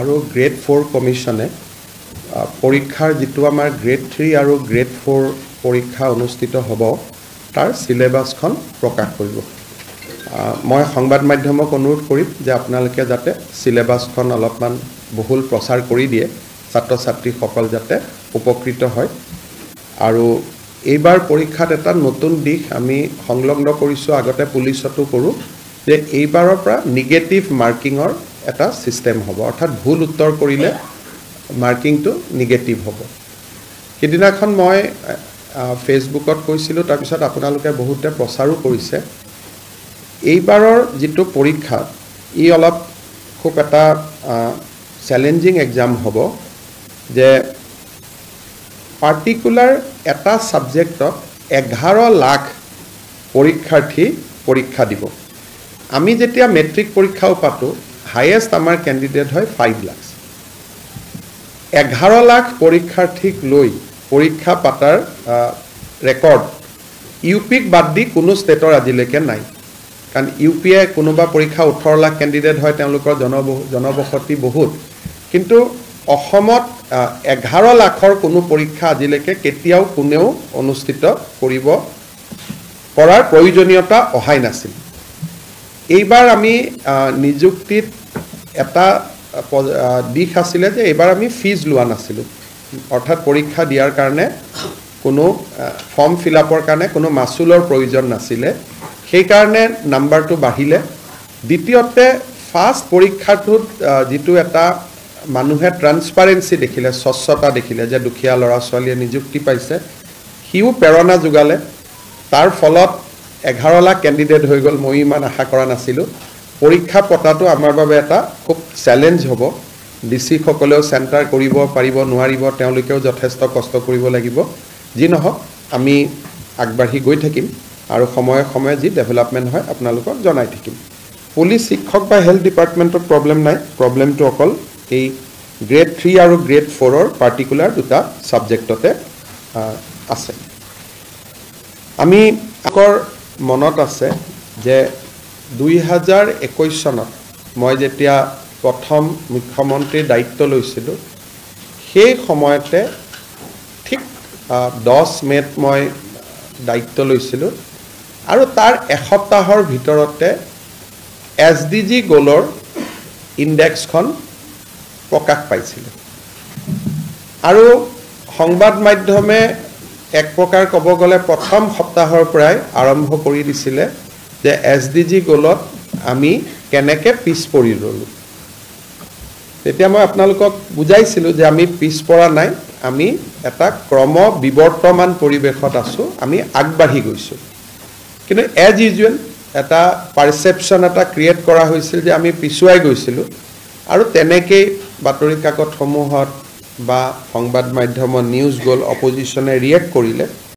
আৰু গ্ৰেড 4 কমিশনে পৰীক্ষাৰ যেটো আমাৰ গ্ৰেড 3 আৰু গ্ৰেড 4 পৰীক্ষা অনুষ্ঠিত হ'ব তাৰ সিলেবাসখন প্ৰকাশ কৰিব মই সংবাদ মাধ্যমক অনুৰোধ কৰিম যে আপোনালোকে যাতে সিলেবাসখন অলপমান বহুল প্ৰচাৰ কৰি দিয়ে ছাত্ৰ ছাত্ৰীসকল যাতে উপকৃত হয় আৰু এইবাৰ পৰীক্ষাত এটা নতুন দিশ আমি সংলগ্ন কৰিছো আগতে পুলিচতো কৰো যে এইবাৰৰ পৰা নেগেটিভ মাৰ্কিংৰ এটা সিস্টেম হ'ব অৰ্থাৎ ভুল উত্তৰ কৰিলে মাৰ্কিংটো নেগেটিভ হ'ব কিদিনাখন মই ফেসবুকত কৈছিলো তাৰ পিছত আপোনালোকে বহুতে প্ৰচাৰো কৰিছে এইবাৰৰ যেটো পৰীক্ষা ই অলপ খুব এটা চ্যালেঞ্জিং এক্সাম হ'ব যে পাৰ্টিকুলাৰ এটা সাবজেক্টত 11 লাখ পৰীক্ষাৰ্থী পৰীক্ষা দিব আমি যেতিয়া মেট্ৰিক পৰীক্ষাও পাতো হাইয়েস্ট আমাৰ ক্যান্ডিডেট হয় 5 লাখ 11 লাখ পৰীক্ষাৰ্থীক লৈ পৰীক্ষা পাতাৰ ৰেকৰ্ড ইউপিক বাদ দি কোনো ষ্টেটৰ আজিলৈকে নাই কাৰণ ইউপিএ কোনোবা পৰীক্ষা 18 লাখ ক্যান্ডিডেট হয় তেওঁলোকৰ জনবসতি বহুত কিন্তু অসমত 11 লাখৰ কোনো পৰীক্ষা আজিলৈকে কেতিয়াও কোনেও অনুষ্ঠিত কৰিব কৰাৰ প্ৰয়োজনীয়তা অহাই নাছিল এইবাৰ আমি নিযুক্তিত এটা দিশ আছিল যে এইবাৰ আমি ফিজ লোৱা নাছিল অৰ্থাৎ পৰীক্ষা দিয়াৰ কাৰণে কোনো ফৰ্ম ফিল আপৰ কাৰণে কোনো মাসুলৰ প্ৰয়োজন নাছিল সেই কাৰণে নাম্বাৰটো বাঢ়িলে দ্বিতীয়তে ফাৰ্স্ট পৰীক্ষাটোত যেটো এটা মানুহে ট্ৰান্সপাৰেন্সি দেখিলে স্বচ্ছতা দেখিলে যে দুখীয়া লৰা ছোৱালীয়ে নিযুক্তি পাইছে হিউ প্ৰেৰণা যোগালে তাৰ ফলত 11 লাখ ক্যান্ডিডেট হৈ গল মই ইমান আশা কৰা নাছিলো পৰীক্ষা পতাটো আমাৰ বাবে এটা খুব চ্যালেঞ্জ হ'ব ডিসি সকলেও সেন্টাৰ কৰিব পাৰিব নোৱাৰিব তেওঁলোকেও যথেষ্ট কষ্ট কৰিব লাগিব যি নহওক আমি আগবাঢ়ি গৈ থাকিম আৰু সময়ে সময়ে যি ডেভেলপমেন্ট হয় আপোনালোকক জনাই থাকিম পুলিচ শিক্ষক বা হেলথ ডিপাৰ্টমেন্টৰ প্ৰবলেম নাই প্ৰবলেমটো অকল এই গ্ৰেড 3 আৰু গ্ৰেড 4 ৰ পাৰ্টিকুলাৰ দুটা সাবজেক্টতে আছে আমি আকৰ মনত আছে যে 2021 চনত মই যেতিয়া প্ৰথম মুখ্যমন্ত্ৰীৰ দায়িত্ব লৈছিলো সেই সময়তে ঠিক 10 মেত মই দায়িত্ব লৈছিলো আৰু তাৰ এসপ্তাহৰ ভিতৰতে এসডিজি গোলৰ ইনডেক্সখন প্ৰকাশ পাইছিল আৰু সংবাদ মাধ্যমে এক প্ৰকাৰ ক'ব গলে প্ৰথম সপ্তাহৰ পৰাই আৰম্ভ কৰি দিছিলে যে এসডিজি গোলত আমি কেনেকে পিছ পৰি ৰলো তেতিয়া মই আপোনালোকক বুজাইছিলো যে আমি পিছ পৰা নাই আমি এটা ক্ৰম বিৱৰ্তমান পৰিবেশত আছো আমি আগবাঢ়ি গৈছো কিন্তু এজ ইউজুৱেল এটা পাৰসেপশন এটা ক্ৰিয়েট কৰা হৈছিল যে আমি পিছুৱাই গৈছিলো আৰু তেনেকে বাতৰি কাকত সমূহত বা সংবাদ মাধ্যমৰ নিউজ গল অপজিশনে ৰিয়েক্ট কৰিলে